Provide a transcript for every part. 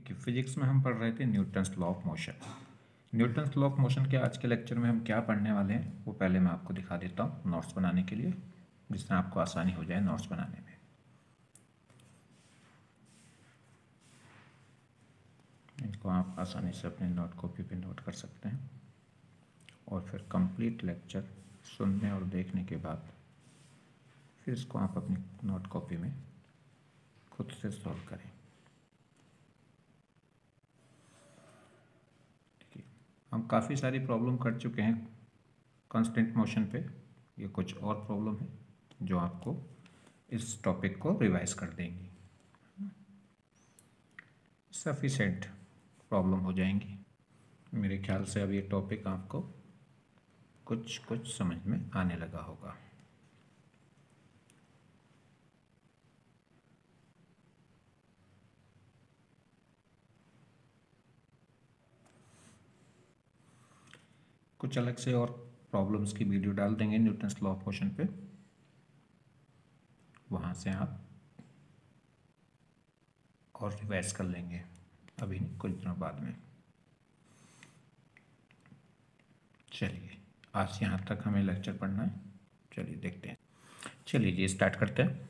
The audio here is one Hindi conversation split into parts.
देखिए फिजिक्स में हम पढ़ रहे थे Newton's law of motion. Newton's law of motion के आज के लेक्चर में हम क्या पढ़ने वाले हैं वो पहले मैं आपको दिखा देता हूँ नोट्स बनाने के लिए, जिससे आपको आसानी हो जाए नोट्स बनाने में। इनको आप आसानी से अपने नोट कॉपी पे नोट कर सकते हैं और फिर कंप्लीट लेक्चर सुनने और देखने के बाद फिर इसको आप अपनी नोट कॉपी में खुद से सॉल्व करें। हम काफ़ी सारी प्रॉब्लम कर चुके हैं कांस्टेंट मोशन पे, ये कुछ और प्रॉब्लम है जो आपको इस टॉपिक को रिवाइज कर देंगी, सफिशेंट प्रॉब्लम हो जाएंगी। मेरे ख्याल से अब ये टॉपिक आपको कुछ कुछ समझ में आने लगा होगा। कुछ अलग से और प्रॉब्लम्स की वीडियो डाल देंगे न्यूटन्स लॉ ऑफ मोशन पे, वहाँ से आप और रिवाइज कर लेंगे, अभी नहीं कुछ दिनों बाद में। चलिए आज यहाँ तक हमें लेक्चर पढ़ना है, चलिए देखते हैं। चलिए जी स्टार्ट करते हैं।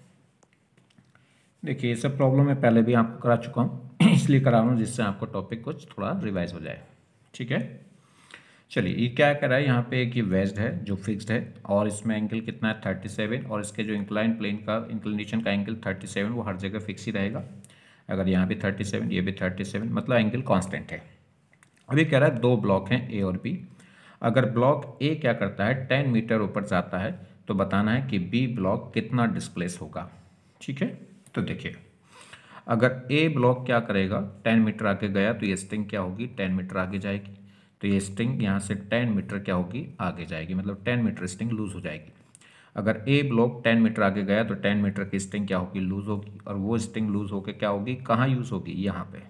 देखिए ये सब प्रॉब्लम मैं पहले भी आपको करा चुका हूँ, इसलिए करा रहा हूँ जिससे आपको टॉपिक कुछ थोड़ा रिवाइज हो जाए। ठीक है, चलिए ये क्या करा है, यहाँ पे एक ये वेज्ड है जो फिक्स्ड है और इसमें एंगल कितना है 37, और इसके जो इंक्लाइन प्लेन का इंक्लिनेशन का एंगल 37 वो हर जगह फिक्स ही रहेगा। अगर यहाँ भी 37 ये भी 37, मतलब एंगल कांस्टेंट है। अभी कह रहा है दो ब्लॉक हैं ए और बी। अगर ब्लॉक ए क्या करता है 10 मीटर ऊपर जाता है तो बताना है कि बी ब्लॉक कितना डिस्प्लेस होगा। ठीक है, तो देखिए अगर ए ब्लॉक क्या करेगा 10 मीटर आगे गया तो ये स्ट्रिंग क्या होगी 10 मीटर आगे जाएगी, तो ये स्ट्रिंग यहाँ से 10 मीटर क्या होगी आगे जाएगी, मतलब 10 मीटर स्ट्रिंग लूज हो जाएगी। अगर ए ब्लॉक 10 मीटर आगे गया तो 10 मीटर की स्ट्रिंग क्या होगी लूज होगी, और वो स्ट्रिंग लूज होकर क्या होगी कहाँ यूज होगी यहाँ पे,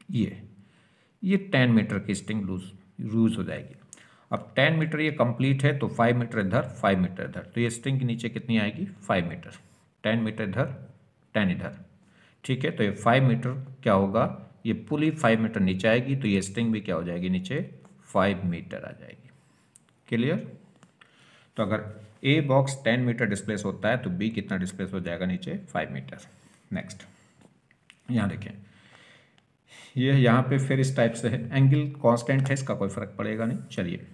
ये 10 मीटर की स्ट्रिंग लूज हो जाएगी। अब 10 मीटर ये कंप्लीट है तो 5 मीटर इधर 5 मीटर इधर, तो ये स्ट्रिंग के नीचे कितनी आएगी 5 मीटर, 10 मीटर इधर 10 इधर। ठीक है, तो ये 5 मीटर क्या होगा, ये पुली 5 मीटर नीचे आएगी तो ये स्ट्रिंग भी क्या हो जाएगी नीचे 5 मीटर आ जाएगी। क्लियर, तो अगर ए बॉक्स 10 मीटर डिस्प्लेस होता है तो बी कितना डिस्प्लेस हो जाएगा नीचे 5 मीटर। नेक्स्ट यहाँ देखें, ये यहाँ पे फिर इस टाइप से है, एंगल कांस्टेंट है इसका कोई फर्क पड़ेगा नहीं। चलिए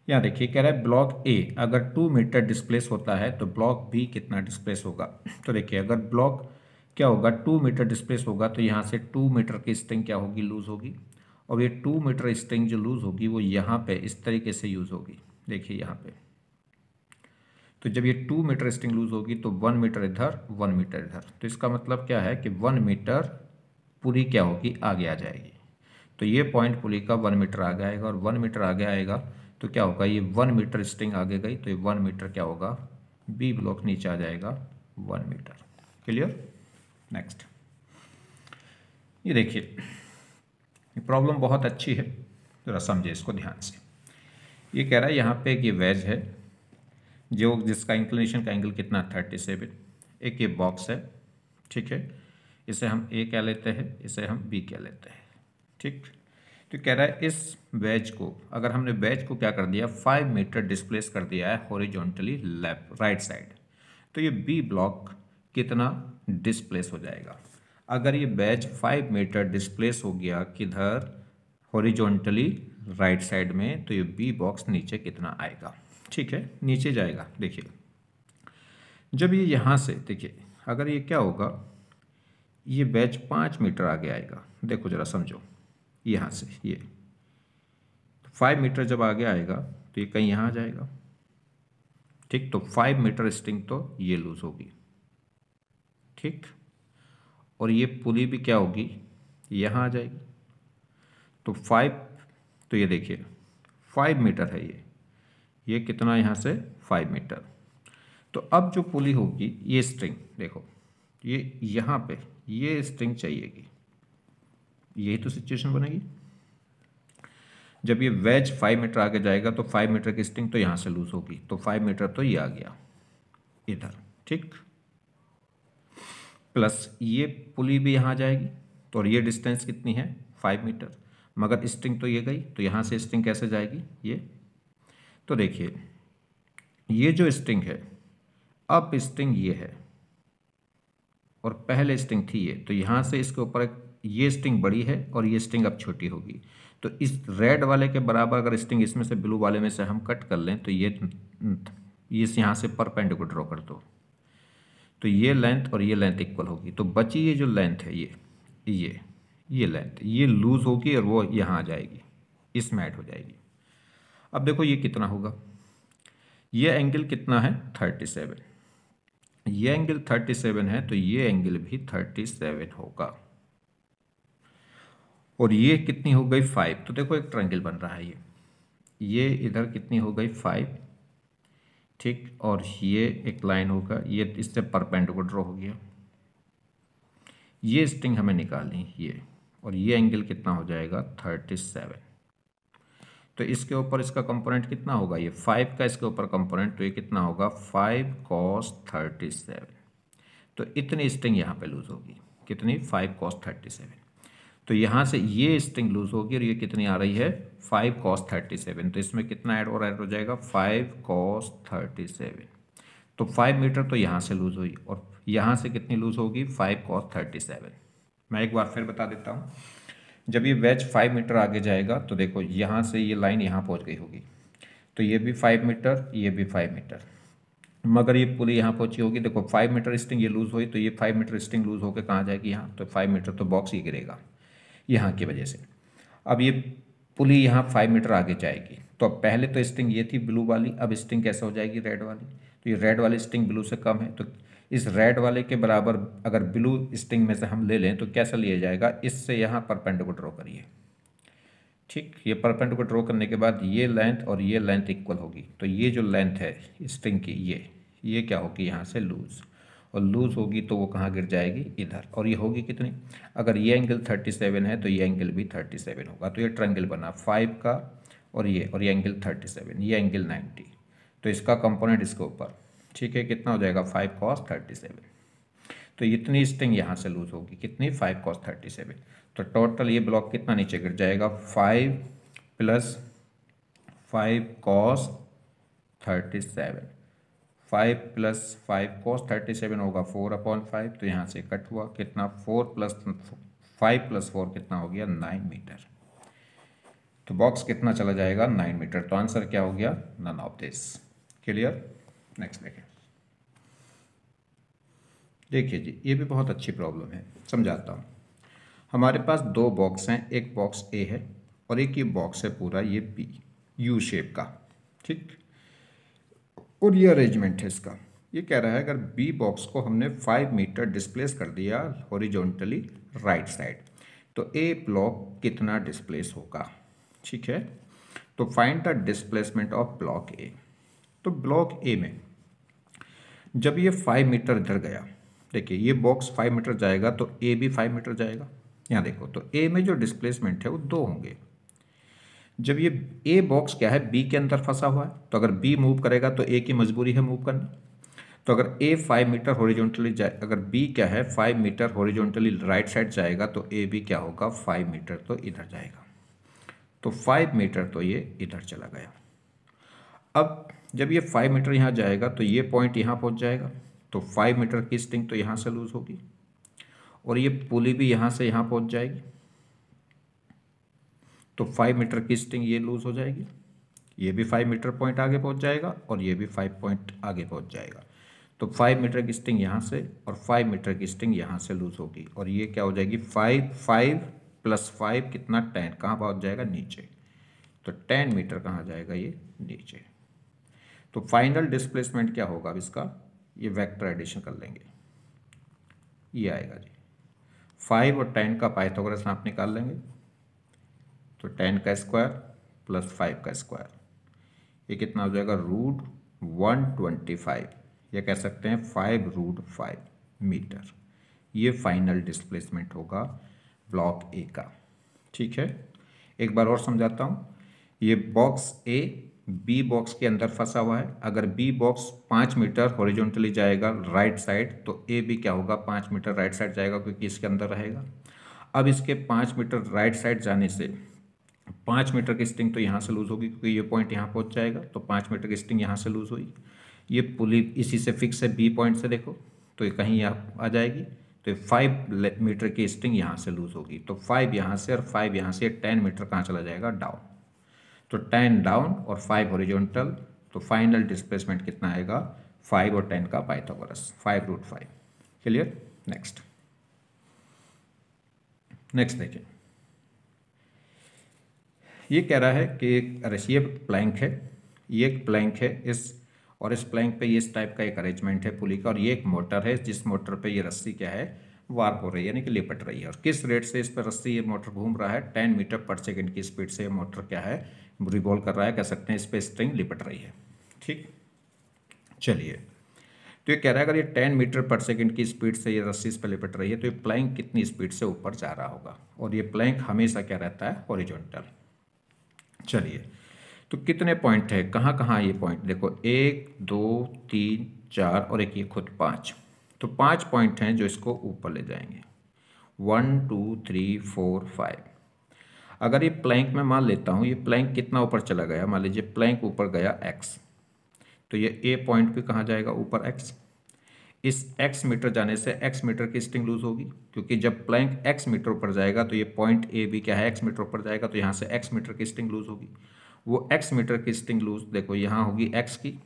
यहाँ देखिए कह रहा है ब्लॉक ए अगर 2 मीटर डिस्प्लेस होता है तो ब्लॉक बी कितना डिस्प्लेस होगा। तो देखिए अगर ब्लॉक क्या होगा 2 मीटर डिस्प्लेस होगा तो यहाँ से 2 मीटर की स्ट्रिंग क्या होगी लूज होगी, और ये 2 मीटर स्ट्रिंग जो लूज होगी वो यहाँ पे इस तरीके से यूज होगी। देखिए यहाँ पे तो जब ये 2 मीटर स्ट्रिंग लूज होगी तो 1 मीटर इधर 1 मीटर इधर, तो इसका मतलब क्या है कि 1 मीटर पुली क्या होगी आगे आ जाएगी। तो ये पॉइंट पुली का 1 मीटर आगे आएगा, और 1 मीटर आगे आएगा तो क्या होगा ये 1 मीटर स्ट्रिंग आगे गई तो ये 1 मीटर क्या होगा बी ब्लॉक नीचे आ जाएगा 1 मीटर। क्लियर, नेक्स्ट ये देखिए ये प्रॉब्लम बहुत अच्छी है, जरा समझे इसको ध्यान से। ये कह रहा है यहाँ पे एक ये वेज है जो जिसका इंक्लिनेशन का एंगल कितना 37, एक ये बॉक्स है। ठीक है, इसे हम ए कह लेते हैं, इसे हम बी कह लेते हैं। ठीक, तो कह रहा है इस वेज को अगर हमने वेज को क्या कर दिया 5 मीटर डिस्प्लेस कर दिया है हॉरिजॉन्टली लेफ्ट राइट साइड, तो ये बी ब्लॉक कितना डिस्प्लेस हो जाएगा। अगर ये वेज 5 मीटर डिस्प्लेस हो गया किधर हॉरिजॉन्टली राइट साइड में तो ये बी बॉक्स नीचे कितना आएगा। ठीक है, नीचे जाएगा। देखिए जब ये यहाँ से देखिए अगर ये क्या होगा ये वेज 5 मीटर आगे आएगा, देखो जरा समझो यहाँ से ये 5 मीटर जब आगे आएगा तो ये कहीं यहाँ आ जाएगा। ठीक, तो 5 मीटर स्ट्रिंग तो ये लूज होगी। ठीक, और ये पुली भी क्या होगी यहाँ आ जाएगी, तो 5, तो ये देखिए 5 मीटर है ये कितना यहाँ से 5 मीटर। तो अब जो पुली होगी ये स्ट्रिंग देखो ये यहाँ पे ये स्ट्रिंग चाहिएगी, यही तो सिचुएशन बनेगी। जब ये वेज 5 मीटर आगे जाएगा तो 5 मीटर की स्ट्रिंग तो यहाँ से लूज होगी, तो 5 मीटर तो ये आ गया इधर। ठीक, प्लस ये पुली भी यहाँ जाएगी तो और ये डिस्टेंस कितनी है 5 मीटर, मगर स्ट्रिंग तो ये गई, तो यहाँ से स्ट्रिंग कैसे जाएगी ये। तो देखिए ये जो स्ट्रिंग है, अब स्ट्रिंग ये है और पहले स्ट्रिंग थी ये, तो यहाँ से इसके ऊपर ये स्ट्रिंग बड़ी है और ये स्ट्रिंग अब छोटी होगी। तो इस रेड वाले के बराबर अगर स्ट्रिंग इसमें से ब्लू वाले में से हम कट कर लें तो ये यहाँ से परपेंडिकुलर ड्रॉ कर दो, तो ये लेंथ और ये लेंथ इक्वल होगी। तो बची ये जो लेंथ है ये लेंथ ये लूज होगी और वो यहाँ आ जाएगी, इसमें ऐड हो जाएगी। अब देखो ये कितना होगा, ये एंगल कितना है 37, ये एंगल 37 है तो ये एंगल भी 37 होगा, और ये कितनी हो गई 5। तो देखो एक ट्रायंगल बन रहा है ये इधर कितनी हो गई 5, ठीक, और ये एक लाइन होगा, ये इससे परपेंडिकुलर ड्रॉ हो गया। ये स्ट्रिंग हमें निकालनी ये, और ये एंगल कितना हो जाएगा 37। तो इसके ऊपर इसका कंपोनेंट कितना होगा, ये 5 का इसके ऊपर कंपोनेंट, तो ये कितना होगा 5 cos 37। तो इतनी स्ट्रिंग यहाँ पे लूज होगी, कितनी 5 cos 37। तो यहाँ से ये स्ट्रिंग लूज होगी और ये कितनी आ रही है 5 cos 37। तो इसमें कितना ऐड हो जाएगा 5 cos 37। तो 5 मीटर तो यहाँ से लूज हुई, और यहाँ से कितनी लूज होगी 5 cos 37। मैं एक बार फिर बता देता हूँ, जब ये वेज 5 मीटर आगे जाएगा तो देखो यहाँ से ये लाइन यहाँ पहुँच गई होगी, तो ये भी 5 मीटर ये भी 5 मीटर, मगर ये पुली यहाँ पहुँची होगी। देखो 5 मीटर स्ट्रिंग ये लूज हुई, तो ये 5 मीटर स्ट्रिंग लूज होकर कहाँ जाएगी यहाँ, तो 5 मीटर तो बॉक्स ये गिरेगा यहाँ की वजह से। अब ये पुली यहाँ 5 मीटर आगे जाएगी, तो अब पहले तो स्ट्रिंग ये थी ब्लू वाली, अब स्ट्रिंग कैसे हो जाएगी रेड वाली। तो ये रेड वाली स्ट्रिंग ब्लू से कम है, तो इस रेड वाले के बराबर अगर ब्लू स्ट्रिंग में से हम ले लें तो कैसा लिया जाएगा, इससे यहाँ परपेंडिकुलर ड्रॉ करिए, ठीक। ये परपेंडिकुलर ड्रॉ करने के बाद ये लेंथ और ये लेंथ इक्वल होगी, तो ये जो लेंथ है स्ट्रिंग की ये क्या होगी यहाँ से लूज, और लूज होगी तो वो कहाँ गिर जाएगी इधर, और ये होगी कितनी, अगर ये एंगल 37 है तो ये एंगल भी 37 होगा। तो ये ट्रायंगल बना 5 का और ये एंगल 37, ये एंगल 90, तो इसका कंपोनेंट इसके ऊपर, ठीक है, कितना हो जाएगा 5 cos 37। तो इतनी स्ट्रिंग यहाँ से लूज होगी, कितनी 5 cos 37। तो टोटल ये ब्लॉक कितना नीचे गिर जाएगा 5 + 5 cos 37, 5 + 5 cos 37 होगा 4/5, तो यहाँ से कट हुआ कितना 4 + 5 + 4 कितना हो गया 9 मीटर। तो बॉक्स कितना चला जाएगा 9 मीटर। तो आंसर क्या हो गया none of this. Clear. Next देखें। देखिए जी ये भी बहुत अच्छी प्रॉब्लम है, समझाता हूँ। हमारे पास दो बॉक्स हैं, एक बॉक्स ए है और एक ये बॉक्स है पूरा ये बी यू शेप का, ठीक। और ये अरेंजमेंट है इसका। ये कह रहा है अगर बी बॉक्स को हमने 5 मीटर डिस्प्लेस कर दिया हॉरिजॉन्टली राइट साइड तो ए ब्लॉक कितना डिस्प्लेस होगा, ठीक है। तो find the displacement of block ए। तो ब्लॉक ए में जब ये 5 मीटर इधर गया, देखिए ये बॉक्स 5 मीटर जाएगा तो ए भी 5 मीटर जाएगा। यहाँ देखो तो ए में जो डिस्प्लेसमेंट है वो 2 होंगे। जब ये ए बॉक्स क्या है बी के अंदर फंसा हुआ है, तो अगर बी मूव करेगा तो ए की मजबूरी है मूव करना। तो अगर ए 5 मीटर हॉरिजॉन्टली जाए, अगर बी क्या है 5 मीटर हॉरिजॉन्टली राइट साइड जाएगा तो ए भी क्या होगा 5 मीटर तो इधर जाएगा। तो 5 मीटर तो ये इधर चला गया। अब जब ये 5 मीटर यहाँ जाएगा तो ये पॉइंट यहाँ पहुँच जाएगा, तो 5 मीटर की स्ट्रिंग तो यहाँ से लूज होगी और ये पुली भी यहाँ से यहाँ पहुँच जाएगी, तो 5 मीटर की स्ट्रिंग ये लूज हो जाएगी। ये भी 5 मीटर पॉइंट आगे पहुँच जाएगा और ये भी 5 पॉइंट आगे पहुँच जाएगा। तो 5 मीटर की स्ट्रिंग यहाँ से और 5 मीटर की स्ट्रिंग यहाँ से लूज होगी और ये क्या हो जाएगी 5 + 5 कितना 10, कहाँ पहुँच जाएगा नीचे। तो 10 मीटर कहाँ जाएगा ये नीचे। तो फाइनल डिस्प्लेसमेंट क्या होगा अब इसका, ये वेक्टर एडिशन कर लेंगे, ये आएगा जी 5 और 10 का पाइथागोरस आप निकाल लेंगे। तो 10 का स्क्वायर + 5 का स्क्वायर, ये कितना हो जाएगा √125, या कह सकते हैं 5√5 मीटर। ये फाइनल डिस्प्लेसमेंट होगा ब्लॉक ए का, ठीक है। एक बार और समझाता हूँ। ये बॉक्स ए बी बॉक्स के अंदर फंसा हुआ है। अगर बी बॉक्स 5 मीटर हॉरिजॉन्टली जाएगा राइट साइड तो ए भी क्या होगा 5 मीटर राइट साइड जाएगा क्योंकि इसके अंदर रहेगा। अब इसके 5 मीटर राइट साइड जाने से 5 मीटर की स्ट्रिंग तो यहाँ से लूज होगी क्योंकि ये पॉइंट यहाँ पहुँच जाएगा, तो 5 मीटर की स्ट्रिंग यहाँ से लूज हुई। ये पुली इसी से फिक्स है, बी पॉइंट से देखो तो ये कहीं यहाँ आ जाएगी, तो 5 मीटर की स्ट्रिंग यहाँ से लूज होगी, तो 5 यहाँ से और 5 यहाँ से 10 मीटर कहाँ चला जाएगा, डाउन। तो 10 डाउन और 5 हॉरिजॉन्टल, तो फाइनल डिस्प्लेसमेंट कितना आएगा, 5 और 10 का पाइथागोरस 5√5। क्लियर। नेक्स्ट देखिए, ये कह रहा है कि ये प्लैंक है, ये एक प्लैंक है और इस प्लैंक पे इस टाइप का एक अरेंजमेंट है पुली का, और ये एक मोटर है जिस मोटर पे ये रस्सी क्या है, वार्प हो रही है, यानी कि लिपट रही है। और किस रेट से इस पर रस्सी ये मोटर घूम रहा है, 10 मीटर पर सेकंड की स्पीड से ये मोटर क्या है, रिवॉल्व कर रहा है, कह सकते हैं इस पर स्ट्रिंग लिपट रही है। ठीक, चलिए, तो ये कह रहा है अगर ये 10 मीटर पर सेकंड की स्पीड से ये रस्सी इस पर लिपट रही है तो ये प्लैंक कितनी स्पीड से ऊपर जा रहा होगा, और ये प्लैंक हमेशा क्या रहता है, हॉरिजॉन्टल। चलिए, तो कितने पॉइंट है, कहाँ कहाँ ये पॉइंट देखो, 1 2 3 4 और एक ये खुद 5, तो 5 पॉइंट हैं जो इसको ऊपर ले जाएंगे, 1 2 3 4 5। अगर ये प्लैंक में मान लेता हूँ, ये प्लैंक कितना ऊपर चला गया, मान लीजिए प्लैंक ऊपर गया x, तो ये ए पॉइंट पे कहाँ जाएगा, ऊपर x। इस x मीटर जाने से x मीटर की स्ट्रिंग लूज होगी, क्योंकि जब प्लैंक x मीटर ऊपर जाएगा तो ये पॉइंट ए भी क्या है, x मीटर ऊपर जाएगा, तो यहाँ से x मीटर की स्ट्रिंग लूज होगी। वो x मीटर की स्ट्रिंग लूज देखो, यहाँ होगी x की,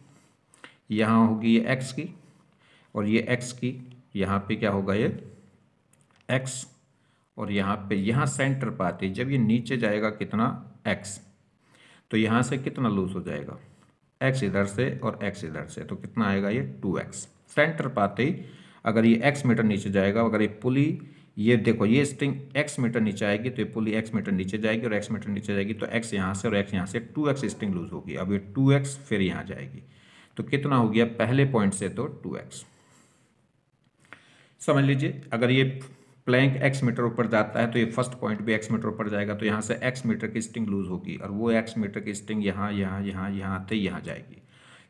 यहाँ होगी ये x की, और ये x की, यहाँ पे क्या होगा ये x, और यहाँ पे यहाँ सेंटर पर आती है, जब ये नीचे जाएगा कितना x, तो यहाँ से कितना लूज हो जाएगा, x इधर से और x इधर से, तो कितना आएगा ये 2x। सेंटर पाते ही अगर ये x मीटर नीचे जाएगा, अगर ये पुली, ये देखो ये स्ट्रिंग x मीटर नीचे आएगी तो ये पुली x मीटर नीचे जाएगी, और x मीटर नीचे जाएगी तो x यहाँ से और x यहाँ से 2x स्ट्रिंग लूज होगी। अब ये 2x फिर यहाँ जाएगी, तो कितना हो गया पहले पॉइंट से, तो 2x। समझ लीजिए, अगर ये प्लैंक x मीटर ऊपर जाता है तो ये फर्स्ट पॉइंट भी x मीटर ऊपर जाएगा, तो यहाँ से x मीटर की स्ट्रिंग लूज होगी, और वो x मीटर की स्ट्रिंग यहाँ यहाँ यहाँ यहाँ आते यहाँ जाएगी।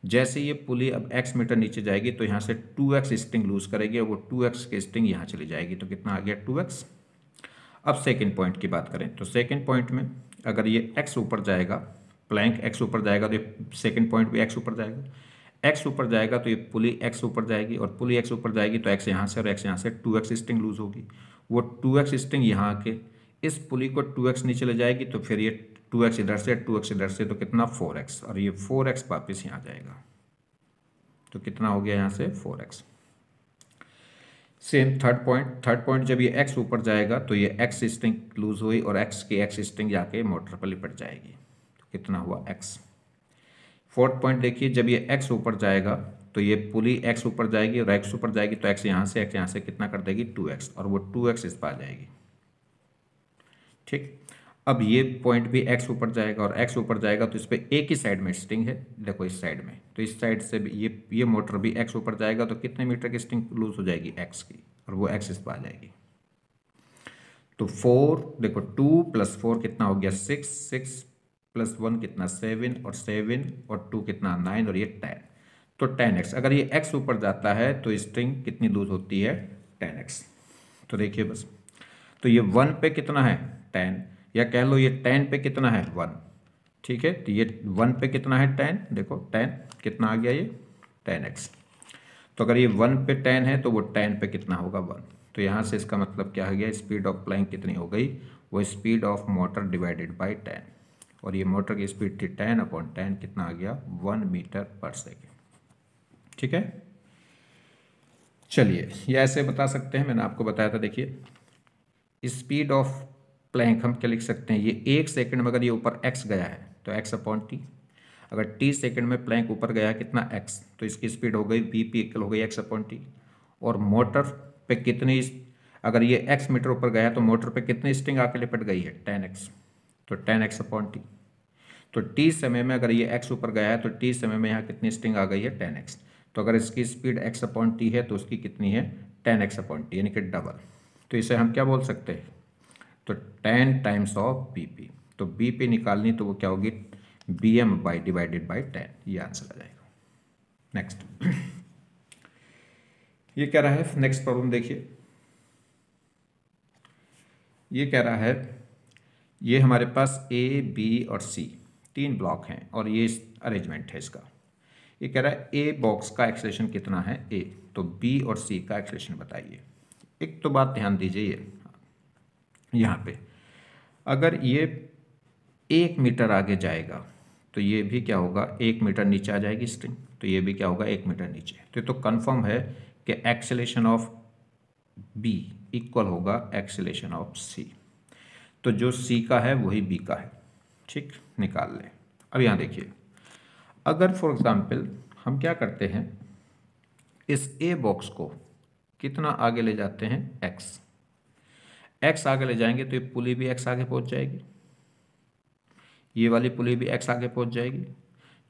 जैसे ये पुली अब x मीटर नीचे जाएगी तो यहाँ से 2x स्ट्रिंग लूज करेगी, और वो 2x की स्ट्रिंग यहाँ चली जाएगी, तो कितना आ गया 2x। अब सेकेंड पॉइंट की बात करें, तो सेकेंड पॉइंट में अगर ये x ऊपर जाएगा, प्लैंक x ऊपर जाएगा, तो ये सेकेंड पॉइंट भी x ऊपर जाएगा, x ऊपर जाएगा तो ये पुली x ऊपर जाएगी, और पुली x ऊपर जाएगी तो x यहाँ से और x यहाँ से 2x स्ट्रिंग लूज होगी। वो 2x स्ट्रिंग यहाँ आके इस पुली को 2x नीचे ले जाएगी, तो फिर ये 2x इधर से 2x इधर से, तो कितना 4x, और ये 4x वापस यहाँ जाएगा, तो कितना हो गया यहाँ से 4x। सेम थर्ड पॉइंट जब ये x ऊपर जाएगा तो ये x स्ट्रिंग लूज हुई, और x की x स्ट्रिंग जाके मोटर पर लिपट जाएगी, तो कितना हुआ x। फोर्थ पॉइंट देखिए, जब ये x ऊपर जाएगा तो ये पुली x ऊपर जाएगी, और x ऊपर जाएगी तो x यहाँ से कितना कर देगी 2x, और वो 2x इस पर आ जाएगी। ठीक, अब ये पॉइंट भी x ऊपर जाएगा, और x ऊपर जाएगा तो इस पर एक ही साइड में स्ट्रिंग है, देखो इस साइड में, तो इस साइड से भी ये मोटर भी x ऊपर जाएगा, तो कितने मीटर की स्ट्रिंग लूज हो जाएगी x की, और वो x इस पर आ जाएगी। तो 4 देखो 2 + 4 कितना हो गया 6, 6 + 1 कितना 7, और 7 और 2 कितना 9, और ये 10, तो 10x। अगर ये x ऊपर जाता है तो स्ट्रिंग कितनी लूज होती है 10x। तो देखिए बस, तो ये 1 पे कितना है 10, या कह लो ये 10 पे कितना है 1, ठीक है, तो ये 1 पे कितना है 10, देखो 10 कितना आ गया ये 10x। तो अगर ये 1 पे 10 है तो वो 10 पे कितना होगा 1, तो यहाँ से इसका मतलब क्या हो गया, स्पीड ऑफ प्लैंक कितनी हो गई, वो speed of motor divided by 10, और ये मोटर की स्पीड थी 10/10, कितना आ गया 1 मीटर पर सेकेंड। ठीक है, चलिए ये ऐसे बता सकते हैं, मैंने आपको बताया था। देखिए स्पीड ऑफ प्लैंक हम क्या लिख सकते हैं, ये 1 सेकंड में अगर ये ऊपर x गया है तो x/t, अगर t सेकंड में प्लैंक ऊपर गया है कितना x, तो इसकी स्पीड हो गई vp इक्वल हो गई x/t। और मोटर पे कितनी, अगर ये x मीटर ऊपर गया तो मोटर पे कितनी स्ट्रिंग आके लिपट गई है 10x, तो 10x/t। तो t समय में अगर ये x ऊपर गया है तो t समय में यहाँ कितनी स्ट्रिंग आ गई है 10x, तो अगर इसकी स्पीड x/t है तो उसकी कितनी है 10x/t, यानी कि डबल। तो इसे हम क्या बोल सकते हैं, तो 10 टाइम्स ऑफ bp, तो bp निकालनी तो वो क्या होगी bm डिवाइडेड बाई 10, ये आंसर आ जाएगा। नेक्स्ट ये क्या रहा है, नेक्स्ट प्रॉब्लम देखिए, ये कह रहा है ये हमारे पास ए बी और सी 3 ब्लॉक हैं और ये अरेंजमेंट है इसका। ये कह रहा है ए बॉक्स का एक्सेलेरेशन कितना है ए, तो बी और सी का एक्सेलेरेशन बताइए। एक तो बात ध्यान दीजिए, ये यहाँ पे अगर ये 1 मीटर आगे जाएगा तो ये भी क्या होगा, 1 मीटर नीचे आ जाएगी स्ट्रिंग, तो ये भी क्या होगा 1 मीटर नीचे। तो ये तो कन्फर्म है कि एक्सेलेरेशन ऑफ बी इक्वल होगा एक्सेलेरेशन ऑफ सी। तो जो सी का है वही बी का है, ठीक, निकाल लें। अब यहाँ देखिए, अगर फॉर एग्जांपल हम क्या करते हैं, इस ए बॉक्स को कितना आगे ले जाते हैं, एक्स आगे ले जाएंगे तो ये पुली भी एक्स आगे पहुंच जाएगी, ये वाली पुली भी एक्स आगे पहुंच जाएगी।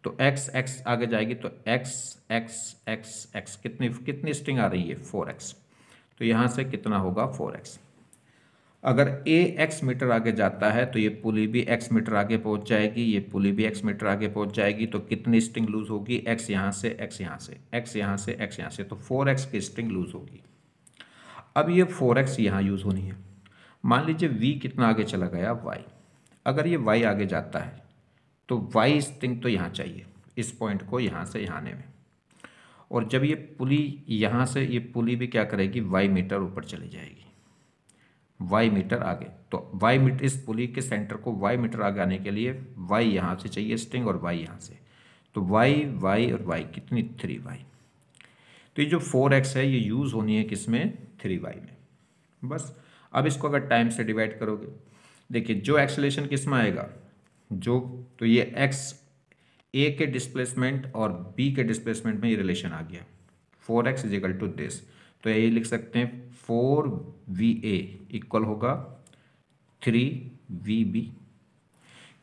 तो एक्स आगे जाएगी तो एक्स कितनी स्ट्रिंग आ रही है 4x, तो यहाँ से कितना होगा 4x। अगर ए एक्स मीटर आगे जाता है तो ये पुली भी एक्स मीटर आगे पहुंच जाएगी, ये पुली भी एक्स मीटर आगे पहुंच जाएगी। तो कितनी स्ट्रिंग लूज होगी, एक्स यहाँ से एक्स यहाँ से एक्स यहाँ से एक्स यहाँ से, तो 4x की स्ट्रिंग लूज होगी। अब ये 4x यहाँ यूज़ होनी है। मान लीजिए v कितना आगे चला गया, y। अगर ये y आगे जाता है तो y स्ट्रिंग तो यहाँ चाहिए, इस पॉइंट को यहाँ से यहाँ आने में। और जब ये पुली यहाँ से, ये पुली भी क्या करेगी, y मीटर ऊपर चली जाएगी, y मीटर आगे। तो y मीटर, इस पुली के सेंटर को y मीटर आगे आने के लिए y यहाँ से चाहिए स्ट्रिंग और y यहाँ से, तो y और y कितनी 3y। तो ये जो 4x है ये यूज़ होनी है किसमें, 3y में। बस अब इसको अगर टाइम से डिवाइड करोगे, देखिए जो एक्सेलेरेशन किस में आएगा, जो, तो ये x a के डिस्प्लेसमेंट और b के डिस्प्लेसमेंट में ये रिलेशन आ गया, 4x is equal to this. तो ये लिख सकते हैं 4va इक्वल होगा 3vb,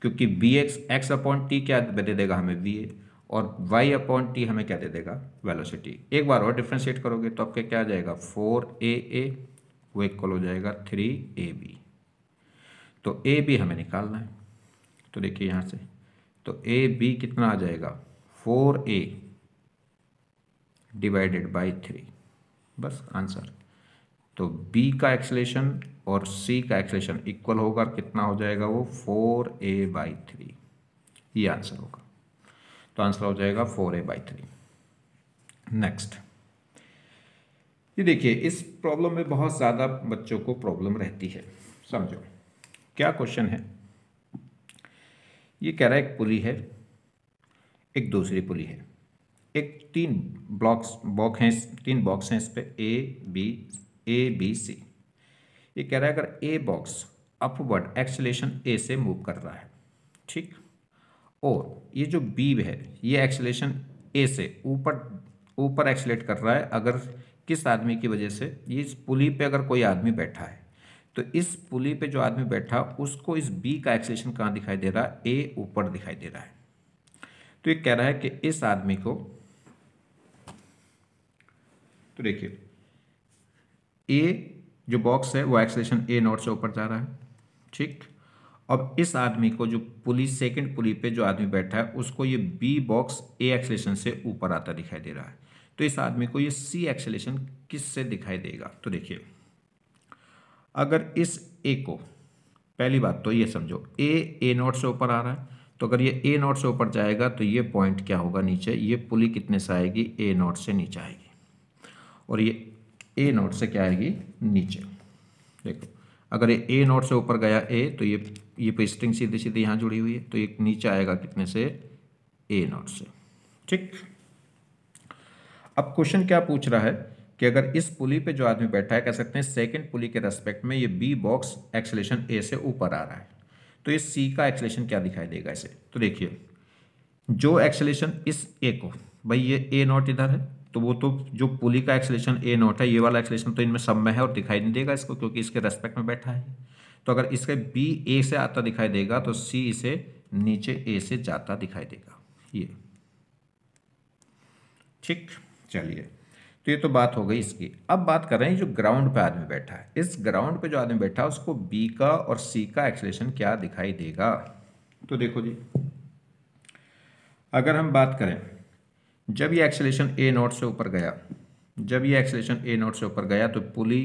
क्योंकि bx x अपॉन टी क्या दे देगा हमें va, और y अपॉन टी हमें क्या दे देगा, वेलोसिटी। एक बार और डिफ्रेंशिएट करोगे तो आपके क्या आ जाएगा, 4aa वो इक्वल हो जाएगा 3ab। तो ab हमें निकालना है, तो देखिए यहाँ से, तो ab कितना आ जाएगा, 4a डिवाइडेड बाई 3, बस आंसर। तो b का एक्सेलेरेशन और c का एक्सेलेरेशन इक्वल होगा, कितना हो जाएगा वो 4a/3, ये आंसर होगा। तो आंसर हो जाएगा 4a/3। नेक्स्ट, ये देखिए इस प्रॉब्लम में बहुत ज़्यादा बच्चों को प्रॉब्लम रहती है, समझो क्या क्वेश्चन है। ये कह रहा है एक पुली है, एक दूसरी पुली है, एक 3 बॉक्स हैं इस पे ए बी सी। ये कह रहा है अगर ए बॉक्स अपवर्ड एक्सेलेरेशन ए से मूव कर रहा है, ठीक, और ये जो बी है ये एक्सेलेरेशन ए से ऊपर एक्सेलेरेट कर रहा है, अगर किस आदमी की वजह से, ये इस पुली पे अगर कोई आदमी बैठा है तो इस पुली पे जो आदमी बैठा उसको इस बी का एक्सेलेरेशन कहाँ दिखाई दे रहा है, ए ऊपर दिखाई दे रहा है। तो ये कह रहा है कि इस आदमी को, तो देखिए ए जो बॉक्स है वो एक्सेलेरेशन ए नॉट से ऊपर जा रहा है, ठीक। अब इस आदमी को, जो पुली, सेकंड पुली पे जो आदमी बैठा है उसको ये बी बॉक्स ए एक्सेलेरेशन से ऊपर आता दिखाई दे रहा है। तो इस आदमी को ये सी एक्सेलेरेशन किस से दिखाई देगा, तो देखिए अगर इस ए को, पहली बात तो ये समझो ए नॉट से ऊपर आ रहा है, तो अगर ये ए नॉट से ऊपर जाएगा तो ये पॉइंट क्या होगा नीचे, ये पुली कितने से आएगी, ए नॉट से नीचे आएगी, और ये ए नॉट से क्या आएगी, नीचे। देखो अगर ये ए नॉट से ऊपर गया ए, तो ये स्ट्रिंग सीधी सीधी यहाँ जुड़ी हुई है, तो ये नीचे आएगा कितने से, ए नॉट से, ठीक। अब क्वेश्चन क्या पूछ रहा है कि अगर इस पुली पे जो आदमी बैठा है, कह सकते हैं सेकंड पुली के रेस्पेक्ट में ये बी बॉक्स एक्सेलेरेशन ए से ऊपर आ रहा है, तो ये सी का एक्सेलेरेशन क्या दिखाई देगा इसे। तो देखिए जो एक्सेलेरेशन इस ए को, भाई ये ए नॉट इधर है, तो वो तो जो पुली का एक्सेलेरेशन ए नॉट है, ये वाला एक्सेलेरेशन तो इनमें सब में है और दिखाई नहीं देगा इसको, क्योंकि इसके रेस्पेक्ट में बैठा है। तो अगर इसके बी ए से आता दिखाई देगा तो सी इसे नीचे ए से जाता दिखाई देगा, ये, ठीक। चलिए, तो ये तो बात हो गई इसकी। अब बात कर रहे हैं जो ग्राउंड पे आदमी बैठा है, इस ग्राउंड पे जो आदमी बैठा है उसको बी का और सी का एक्सेलेरेशन क्या दिखाई देगा। तो देखो जी, अगर हम बात करें, जब ये एक्सेलेरेशन ए नॉट से ऊपर गया, जब ये एक्सेलेरेशन ए नॉट से ऊपर गया तो पुली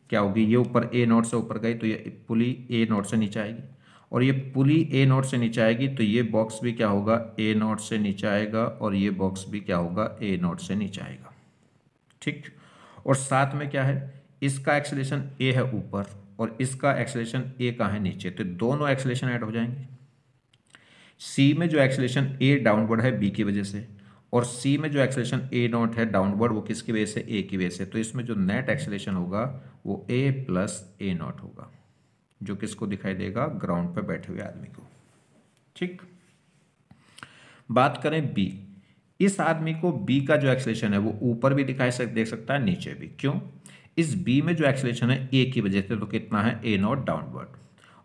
क्या होगी, ये ऊपर ए नोट से ऊपर गई तो ये पुली ए नोट से नीचे आएगी, और ये पुली ए नोट से नीचे आएगी तो ये बॉक्स भी क्या होगा, ए नोट से नीचे आएगा, और ये बॉक्स भी क्या होगा, ए नोट से नीचे आएगा। ठीक, और साथ में क्या है, इसका एक्सेलेरेशन ए है ऊपर और इसका एक्सेलेरेशन ए कहाँ है, नीचे, तो दोनों एक्सेलेरेशन ऐड हो जाएंगे। सी में जो एक्सेलेरेशन ए डाउनवर्ड है बी की वजह से, और सी में जो एक्सेलेरेशन ए नॉट है डाउनवर्ड वो किसकी वजह से, ए की वजह से, तो इसमें जो नेट एक्सेलेरेशन होगा वो ए प्लस ए नॉट होगा, जो किसको दिखाई देगा, ग्राउंड पर बैठे हुए आदमी को। ठीक, बात करें बी, इस आदमी को बी का जो एक्सेलेरेशन है वो ऊपर भी देख सकता है, नीचे भी। क्यों, इस बी में जो एक्सेलेरेशन है ए की वजह से तो कितना है, ए नॉट डाउनवर्ड,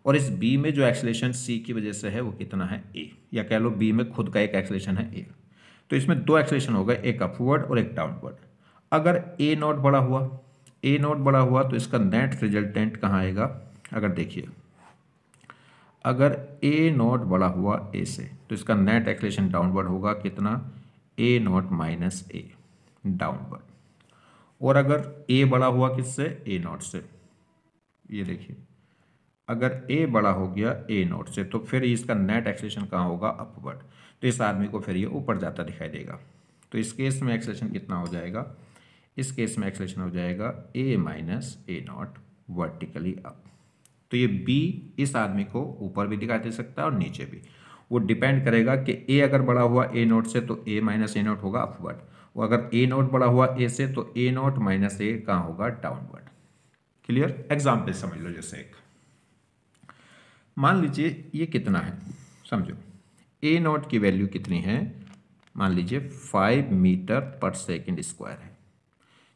और इस बी में जो एक्सेलेरेशन सी की वजह से है वो कितना है, ए, या कह लो बी में खुद का एक एक्सेलेरेशन है ए। तो इसमें दो एक्सेलेरेशन हो गए, एक अपवर्ड और एक डाउनवर्ड। अगर ए नॉट बड़ा हुआ तो इसका नेट रिजल्टेंट कहाँ आएगा, अगर देखिए अगर ए नॉट बड़ा हुआ ए से तो इसका नेट एक्सेलेरेशन डाउनवर्ड होगा, कितना, ए नॉट माइनस ए डाउनवर्ड। और अगर ए बड़ा हुआ किससे, ए नॉट से, ये देखिए अगर ए बड़ा हो गया ए नॉट से तो फिर इसका नेट एक्सेलेरेशन कहाँ होगा, अपवर्ड, तो इस आदमी को फिर ये ऊपर जाता दिखाई देगा। तो इस केस में एक्सेलेरेशन कितना हो जाएगा, इस केस में एक्सेलेरेशन हो जाएगा A minus A nought vertically up. तो ये बी इस आदमी को ऊपर भी दिखा दे सकता है और नीचे भी, वो डिपेंड करेगा कि ए अगर बड़ा हुआ ए नॉट से तो ए माइनस ए नॉट होगा अपवर्ड, और अगर ए नॉट बड़ा हुआ ए से तो ए नॉट माइनस ए कहाँ होगा, डाउनवर्ड। क्लियर, एग्जाम्पल समझ लो, जैसे एक मान लीजिए ये कितना है, समझो ए नॉट की वैल्यू कितनी है, मान लीजिए 5 मीटर पर सेकंड स्क्वायर है,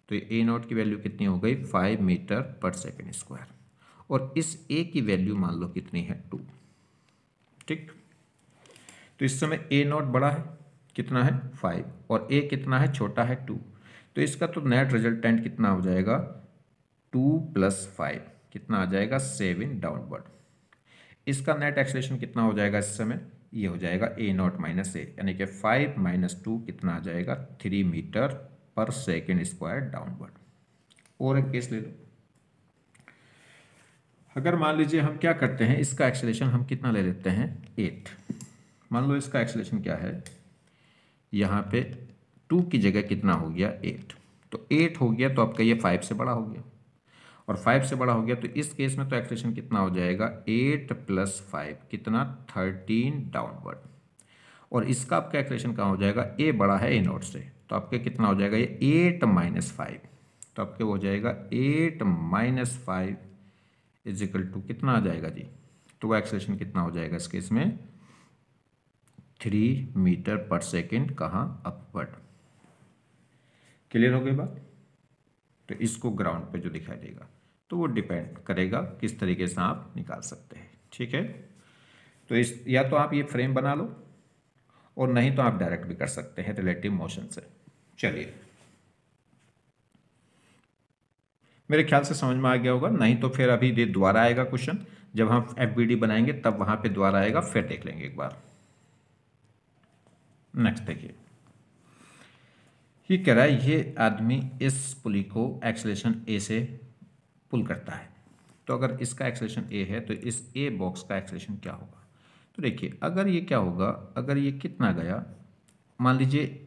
तो ये ए नॉट की वैल्यू कितनी हो गई, 5 मीटर पर सेकंड स्क्वायर, और इस ए की वैल्यू मान लो कितनी है, 2। ठीक, तो इस समय ए नॉट बड़ा है, कितना है, 5, और ए कितना है, छोटा है, 2, तो इसका तो नेट रिजल्टेंट कितना हो जाएगा, 2 + 5 कितना आ जाएगा, 7 डाउनवर्ड। इसका नेट एक्सेलेरेशन कितना हो जाएगा इस समय, ये हो जाएगा ए नॉट माइनस ए, यानी कि 5 - 2 कितना आ जाएगा, 3 मीटर पर सेकेंड स्क्वायर डाउनवर्ड। और एक केस ले लो, अगर मान लीजिए हम क्या करते हैं, इसका एक्सेलेरेशन हम कितना ले लेते हैं, 8। मान लो इसका एक्सेलेरेशन क्या है, यहाँ पे 2 की जगह कितना हो गया, 8, तो 8 हो गया तो आपका ये 5 से बड़ा हो गया, और 5 से बड़ा हो गया तो इस केस में तो एक्सेलेरेशन कितना हो जाएगा, 8 + 5 कितना, 13 डाउनवर्ड। और इसका आपका एक्सेलेरेशन कहाँ हो जाएगा, ए बड़ा है ए नॉट से, तो आपके कितना हो जाएगा, ये 8 - 5, तो आपके हो जाएगा 8 - 5 = कितना आ जाएगा जी, तो वो एक्सेलेरेशन कितना हो जाएगा इस केस में, 3 मीटर पर सेकेंड, कहाँ, अपवर्ड। क्लियर हो गई बात, तो इसको ग्राउंड पे जो दिखाई देगा तो वो डिपेंड करेगा किस तरीके से आप निकाल सकते हैं। ठीक है, तो इस या तो आप ये फ्रेम बना लो और नहीं तो आप डायरेक्ट भी कर सकते हैं रिलेटिव मोशन से। चलिए, मेरे ख्याल से समझ में आ गया होगा, नहीं तो फिर अभी दोबारा आएगा क्वेश्चन, जब हम एफबीडी बनाएंगे तब वहां पे दोबारा आएगा, फिर देख लेंगे एक बार। नेक्स्ट देखिए, ये कह रहा है ये आदमी इस पुली को एक्सेलेरेशन ए से पुल करता है, तो अगर इसका एक्सेलेरेशन ए है तो इस ए बॉक्स का एक्सेलेरेशन क्या होगा। तो देखिए अगर ये क्या होगा, अगर ये कितना गया, मान लीजिए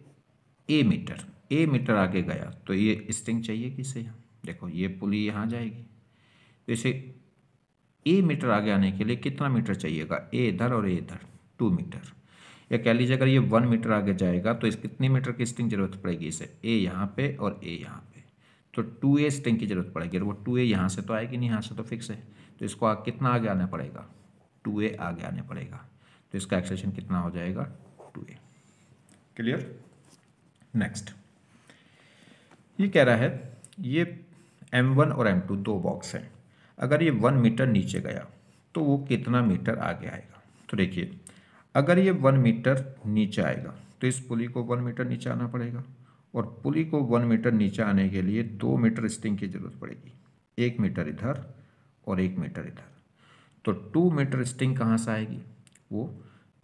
ए मीटर आगे गया तो ये स्ट्रिंग चाहिए किसे, देखो ये पुली यहाँ जाएगी, तो इसे ए मीटर आगे आने के लिए कितना मीटर चाहिएगा, ए इधर और ए इधर, 2 मीटर, या कह लीजिए अगर ये 1 मीटर आगे जाएगा तो इस कितनी मीटर की स्ट्रिंग जरूरत पड़ेगी, इसे ए यहाँ पे और ए यहाँ पे, तो 2a स्ट्रिंग की जरूरत पड़ेगी, और वो 2a यहाँ से तो आएगी नहीं, यहाँ से तो फिक्स है, तो इसको कितना आगे आना पड़ेगा, 2a आगे आने पड़ेगा, तो इसका एक्सेलेरेशन कितना हो जाएगा, 2a। क्लियर, नेक्स्ट ये कह रहा है ये m1 और m2 दो बॉक्स हैं, अगर ये 1 मीटर नीचे गया तो वो कितना मीटर आगे आएगा। तो देखिए अगर ये 1 मीटर नीचे आएगा तो इस पुली को 1 मीटर नीचे आना पड़ेगा, और पुली को 1 मीटर नीचे आने के लिए 2 मीटर स्ट्रिंग की जरूरत पड़ेगी, 1 मीटर इधर और 1 मीटर इधर, तो 2 मीटर स्ट्रिंग कहाँ से आएगी, वो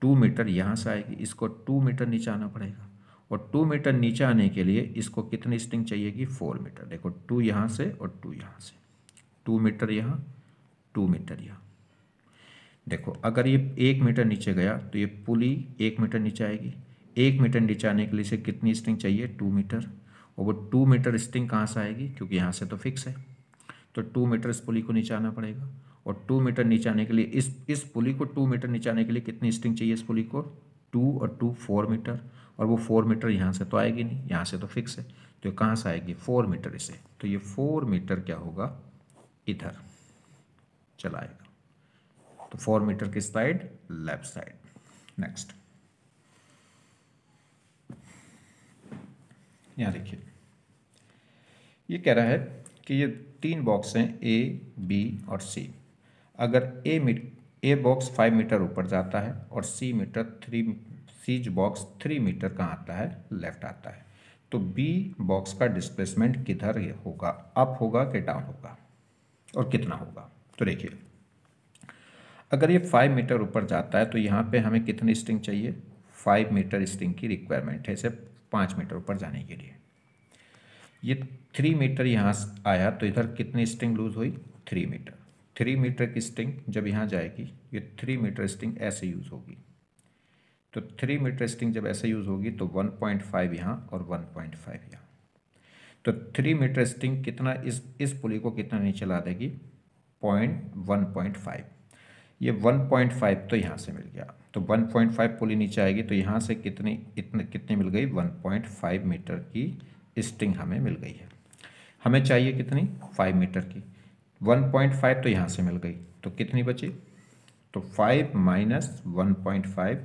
2 मीटर यहाँ से आएगी, इसको 2 मीटर नीचे आना पड़ेगा, और 2 मीटर नीचे आने के लिए इसको कितनी स्ट्रिंग चाहिएगी, 4 मीटर, देखो 2 यहाँ से और 2 यहाँ से, 2 मीटर यहाँ, 2 मीटर यहाँ। देखो अगर ये 1 मीटर नीचे गया तो ये पुली 1 मीटर नीचे आएगी। 1 मीटर नीचे आने के लिए इसे कितनी स्ट्रिंग चाहिए? 2 मीटर। और वो 2 मीटर स्ट्रिंग कहाँ से आएगी? क्योंकि यहाँ से तो फिक्स है, तो 2 मीटर इस पुली को नीचे आना पड़ेगा। और 2 मीटर नीचे आने के लिए इस पुली को 2 मीटर नीचे आने के लिए कितनी स्ट्रिंग चाहिए इस पुली को? 2 और 2 4 मीटर। और वो 4 मीटर यहाँ से तो आएगी नहीं, यहाँ से तो फिक्स है, तो कहाँ से आएगी? 4 मीटर इसे। तो ये 4 मीटर क्या होगा? इधर चलाएगा। तो 4 मीटर किस साइड? Left side. नेक्स्ट यहाँ देखिए, ये कह रहा है कि ये 3 बॉक्स हैं A, B और C। अगर ए बॉक्स 5 मीटर ऊपर जाता है और सी बॉक्स 3 मीटर कहाँ आता है? लेफ्ट आता है। तो बी बॉक्स का डिस्प्लेसमेंट किधर होगा? अप होगा कि डाउन होगा, और कितना होगा? तो देखिए, अगर ये 5 मीटर ऊपर जाता है तो यहाँ पे हमें कितनी स्ट्रिंग चाहिए? 5 मीटर स्ट्रिंग की रिक्वायरमेंट है इसे 5 मीटर ऊपर जाने के लिए। ये 3 मीटर यहाँ आया तो इधर कितनी स्ट्रिंग लूज हुई? 3 मीटर। 3 मीटर की स्ट्रिंग जब यहाँ जाएगी, ये 3 मीटर स्ट्रिंग ऐसे यूज़ होगी। तो 3 मीटर स्ट्रिंग जब ऐसे यूज़ होगी तो 1.5 यहाँ और 1.5 यहाँ। तो 3 मीटर स्ट्रिंग कितना इस पुली को कितना नीचे ला देगी? 1.5। ये 1.5 तो यहाँ से मिल गया, तो 1.5 पुली नीचे आएगी तो यहाँ से कितनी मिल गई? 1.5 मीटर की स्ट्रिंग हमें मिल गई है। हमें चाहिए कितनी? 5 मीटर की। 1.5 तो यहाँ से मिल गई, तो कितनी बची? तो 5 माइनस 1.5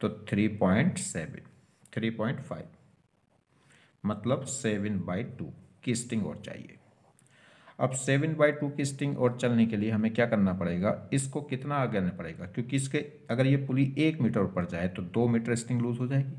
तो 3.7, 3.5 मतलब 7/2 की स्ट्रिंग और चाहिए। अब 7/2 की स्ट्रिंग और चलने के लिए हमें क्या करना पड़ेगा? इसको कितना आगे आना पड़ेगा? क्योंकि इसके अगर ये पुली 1 मीटर ऊपर जाए तो 2 मीटर स्ट्रिंग लूज हो जाएगी।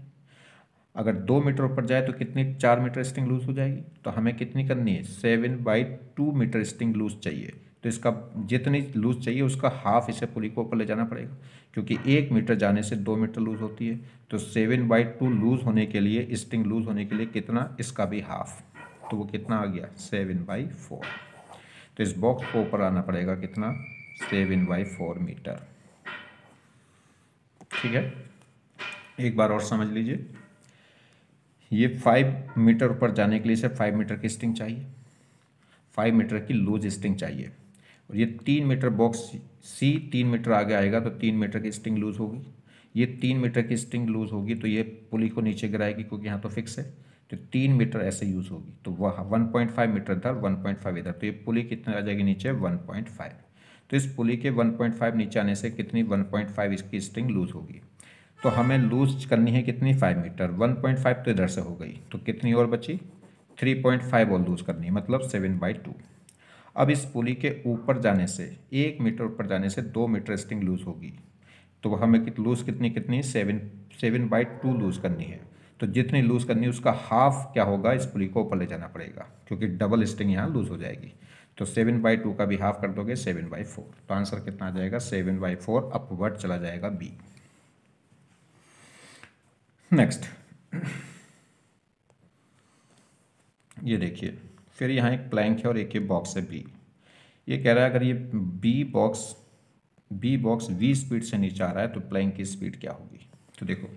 अगर 2 मीटर ऊपर जाए तो कितनी? 4 मीटर स्ट्रिंग लूज हो जाएगी। तो हमें कितनी करनी है? 7/2 मीटर स्ट्रिंग लूज चाहिए। तो इसका जितनी लूज चाहिए उसका हाफ इसे पुली को ऊपर ले जाना पड़ेगा, क्योंकि 1 मीटर जाने से 2 मीटर लूज होती है। तो 7/2 लूज होने के लिए, स्ट्रिंग लूज होने के लिए कितना? इसका भी हाफ। तो वो कितना आ गया? 7/4। तो इस बॉक्स को ऊपर आना पड़ेगा कितना? 7/4 मीटर। ठीक है, एक बार और समझ लीजिए। ये 5 मीटर ऊपर जाने के लिए इसे 5 मीटर की स्ट्रिंग चाहिए, 5 मीटर की लूज स्ट्रिंग चाहिए। और ये 3 मीटर बॉक्स सी 3 मीटर आगे आएगा तो 3 मीटर की स्ट्रिंग लूज होगी। ये 3 मीटर की स्ट्रिंग लूज होगी तो ये पुली को नीचे गिराएगी, क्योंकि यहाँ तो फिक्स है। तो 3 मीटर ऐसे यूज होगी, तो वह 1.5 मीटर इधर, 1.5 इधर, तो ये पुली कितने आ जाएगी नीचे? 1.5। तो इस पुली के 1.5 नीचे आने से कितनी? 1.5 इसकी स्ट्रिंग लूज होगी। तो हमें लूज करनी है कितनी? 5 मीटर। 1.5 तो इधर से हो गई, तो कितनी और बची? 3.5 और लूज करनी है, मतलब 7/2। अब इस पुली के ऊपर जाने से, 1 मीटर ऊपर जाने से 2 मीटर स्ट्रिंग लूज होगी। तो हमें लूज कितनी 7/2 लूज करनी है। तो जितनी लूज करनी है उसका हाफ क्या होगा? इस पुली को ऊपर ले जाना पड़ेगा, क्योंकि डबल स्ट्रिंग यहाँ लूज हो जाएगी। तो 7/2 का भी हाफ कर दोगे 7/4। तो आंसर कितना आ जाएगा? 7/4 अपवर्ड चला जाएगा बी। नेक्स्ट ये देखिए, फिर यहाँ एक प्लैंक है और एक ये बॉक्स है बी। ये कह रहा है अगर ये बी बॉक्स v स्पीड से नीचे आ रहा है तो प्लैंक की स्पीड क्या होगी? तो देखो,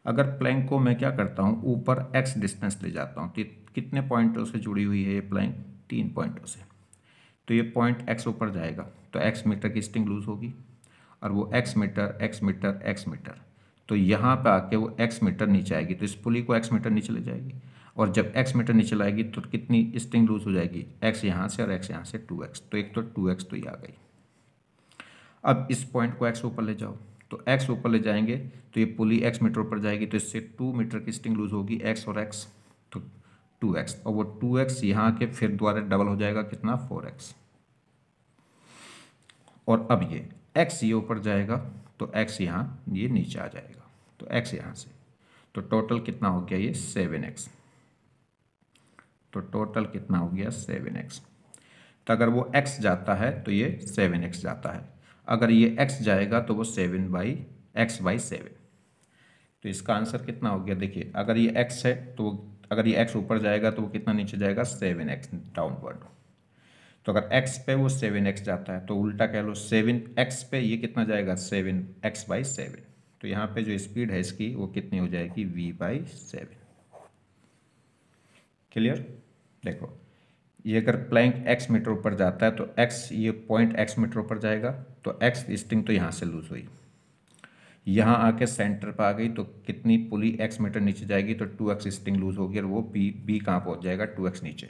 अगर प्लैंक को मैं क्या करता हूँ, ऊपर x डिस्टेंस ले जाता हूँ, तो ये कितने पॉइंटों से जुड़ी हुई है ये प्लैंक? 3 पॉइंटों से। तो ये पॉइंट x ऊपर जाएगा तो x मीटर की स्ट्रिंग लूज होगी, और वो x metre x metre x metre, तो यहाँ पे आके वो x मीटर नीचे आएगी, तो इस पुली को x मीटर नीचे ले जाएगी। और जब x मीटर नीचे लाएगी तो कितनी स्ट्रिंग लूज हो जाएगी? x यहाँ से और x यहाँ से 2x, तो एक तो 2x तो ये आ गई। अब इस पॉइंट को x ऊपर ले जाओ, तो x ऊपर ले जाएंगे तो ये पुली x मीटर ऊपर जाएगी, तो इससे 2 मीटर की स्ट्रिंग लूज होगी, x और x, तो 2x, और वो 2x यहाँ के फिर दोबारा डबल हो जाएगा, कितना? 4x। और अब ये x ये ऊपर जाएगा तो x यहाँ ये नीचे आ जाएगा, तो x यहाँ से, तो टोटल कितना हो गया? ये 7x। तो टोटल कितना हो गया? 7x। तो अगर वो x जाता है तो ये 7x जाता है, अगर ये x जाएगा तो वो 7/x/7। तो इसका आंसर कितना हो गया? देखिए, अगर ये x है तो अगर ये x ऊपर जाएगा तो वो कितना नीचे जाएगा? 7x downward. तो अगर x पे वो 7x जाता है तो उल्टा कह लो 7x पे ये कितना जाएगा 7x/7। तो यहाँ पे जो स्पीड है इसकी वो कितनी हो जाएगी v/7। क्लियर। देखो ये अगर प्लैंक x मीटर ऊपर जाता है तो x ये पॉइंट x मीटर ऊपर जाएगा तो x स्ट्रिंग तो यहाँ से लूज हुई, यहाँ आके सेंटर पर आ गई तो कितनी पुली x मीटर नीचे जाएगी तो 2x स्ट्रिंग लूज होगी और वो b कहाँ पहुँच जाएगा 2x नीचे।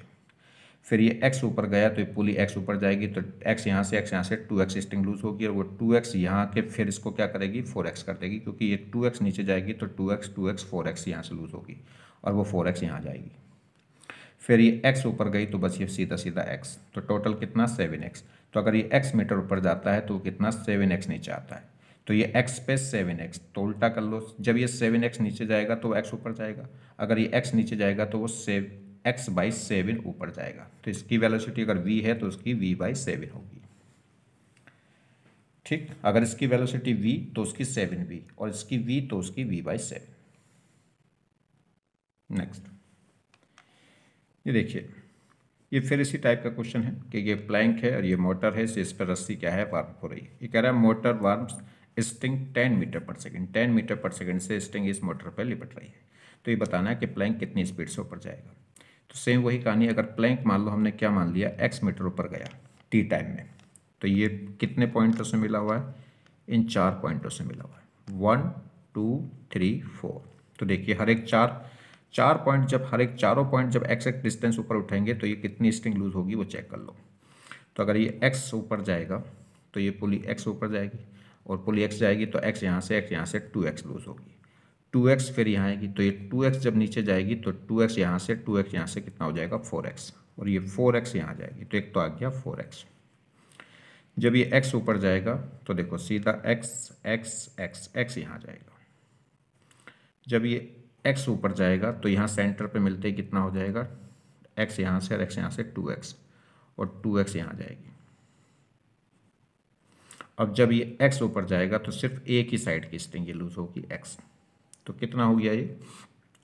फिर ये x ऊपर गया तो ये पुली x ऊपर जाएगी तो x यहाँ से 2x स्ट्रिंग लूज होगी और वो 2x यहाँ के फिर इसको क्या करेगी 4x कर देगी, क्योंकि ये 2x नीचे जाएगी तो 2x 4x यहाँ से लूज होगी और वो 4x यहाँ जाएगी। फिर ये x ऊपर गई तो बस ये सीधा सीधा x, तो टोटल कितना 7x। तो अगर ये x मीटर ऊपर जाता है तो कितना 7x नीचे आता है, तो ये x पे 7x, तो उल्टा कर लो, जब ये 7x नीचे जाएगा तो x ऊपर जाएगा, अगर ये x नीचे जाएगा तो वो x/7 ऊपर जाएगा। तो इसकी वेलोसिटी अगर v है तो उसकी v/7 होगी। ठीक, अगर इसकी वेलोसिटी v तो उसकी 7v और इसकी v तो उसकी v/7। नेक्स्ट ये देखिए, ये फिर इसी टाइप का क्वेश्चन है कि ये प्लैंक है और ये मोटर है, इस पर रस्सी क्या है वार्म हो रही है। ये कह रहा है मोटर वार्म्स स्ट्रिंग 10 मीटर पर सेकंड, 10 मीटर पर सेकंड से स्ट्रिंग इस मोटर पर लिपट रही है। तो ये बताना है कि प्लैंक कितनी स्पीड से ऊपर जाएगा। तो सेम वही कहानी, अगर प्लैंक मान लो हमने क्या मान लिया x मीटर ऊपर गया t टाइम में, तो ये कितने पॉइंटों से मिला हुआ है, इन 4 पॉइंटों से मिला हुआ है 1 2 3 4। तो देखिए हर एक चार पॉइंट, जब हर एक चारों पॉइंट जब x एक डिस्टेंस ऊपर उठाएंगे तो ये कितनी स्ट्रिंग लूज होगी वो चेक कर लो। तो अगर ये x ऊपर जाएगा तो ये पुली x ऊपर जाएगी और पुली x जाएगी तो x यहाँ से 2x लूज होगी, 2x फिर यहाँ आएगी तो ये 2x जब नीचे जाएगी तो 2x यहाँ से कितना हो जाएगा 4x और ये 4x यहाँ जाएगी तो एक तो आ गया 4x। जब ये x ऊपर जाएगा तो देखो सीधा x यहाँ जाएगा। जब ये x ऊपर जाएगा तो यहाँ सेंटर पे मिलते ही कितना हो जाएगा x यहाँ से और x यहाँ से 2x और 2x यहाँ जाएगी। अब जब ये x ऊपर जाएगा तो सिर्फ एक ही साइड की स्ट्रिंग ये लूज होगी x, तो कितना हो गया ये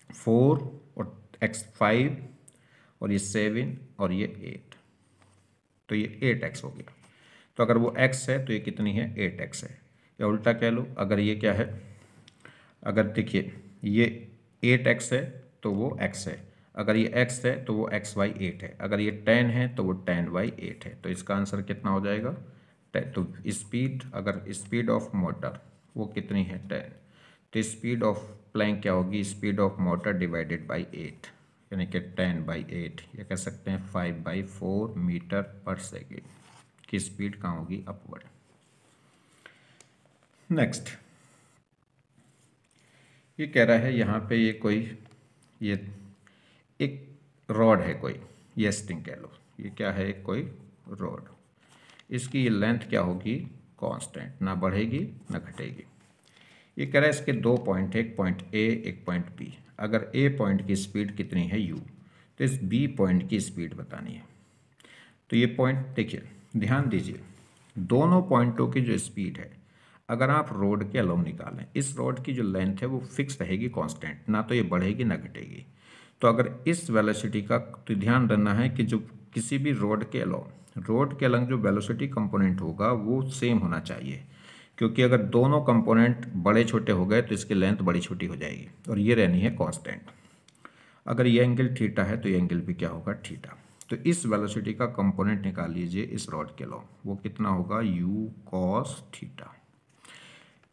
4 और x 5 और ये 7 और ये 8, तो ये 8x हो गया। तो अगर वो x है तो ये कितनी है 8x है, या उल्टा कह लो अगर ये क्या है, अगर देखिए ये 8x है तो वो x है, अगर ये x है तो वो x/8 है, अगर ये 10 है तो वो 10/8 है। तो इसका आंसर कितना हो जाएगा 10। तो स्पीड, अगर स्पीड ऑफ मोटर वो कितनी है 10, तो स्पीड ऑफ प्लैंक क्या होगी, speed of motor divided by 8, यानी कि 10/8, या कह सकते हैं 5/4 मीटर पर सेकेंड की स्पीड कहाँ होगी अपवर्ड। नेक्स्ट ये कह रहा है यहाँ पे ये एक रॉड है कोई, ये स्ट्रिंग कह लो, ये क्या है कोई रॉड, इसकी ये लेंथ क्या होगी कांस्टेंट, ना बढ़ेगी ना घटेगी। ये कह रहा है इसके 2 पॉइंट है, एक पॉइंट A एक पॉइंट B। अगर A पॉइंट की स्पीड कितनी है u, तो इस B पॉइंट की स्पीड बतानी है। तो ये पॉइंट देखिए ध्यान दीजिए, दोनों पॉइंटों की जो स्पीड है अगर आप रोड के अलोंग निकालें, इस रोड की जो लेंथ है वो फिक्स रहेगी कांस्टेंट, ना तो ये बढ़ेगी ना घटेगी। तो अगर इस वेलोसिटी का तो ध्यान रखना है कि जो किसी भी रोड के अलंग जो वेलोसिटी कंपोनेंट होगा वो सेम होना चाहिए, क्योंकि अगर दोनों कंपोनेंट बड़े छोटे हो गए तो इसकी लेंथ बड़ी छोटी हो जाएगी और ये रहनी है कांस्टेंट। अगर ये एंगल थीटा है तो ये एंगल भी क्या होगा थीटा। तो इस वेलोसिटी का कंपोनेंट निकाल लीजिए इस रॉड के अलॉन्ग, वो कितना होगा u cos थीटा।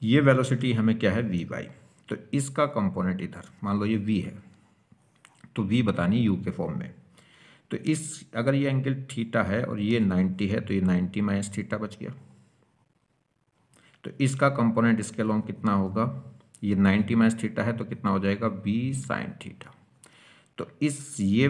ये वेलोसिटी हमें क्या है v/, तो इसका कंपोनेंट इधर मान लो ये v है तो v बतानी u के फॉर्म में। तो इस अगर ये एंगल थीटा है और ये 90 है तो ये 90 माइनस थीटा बच गया। तो इसका कंपोनेंट इसके अलॉन्ग कितना होगा, ये 90 माइनस थीटा है तो कितना हो जाएगा b sin थीटा। तो इस ये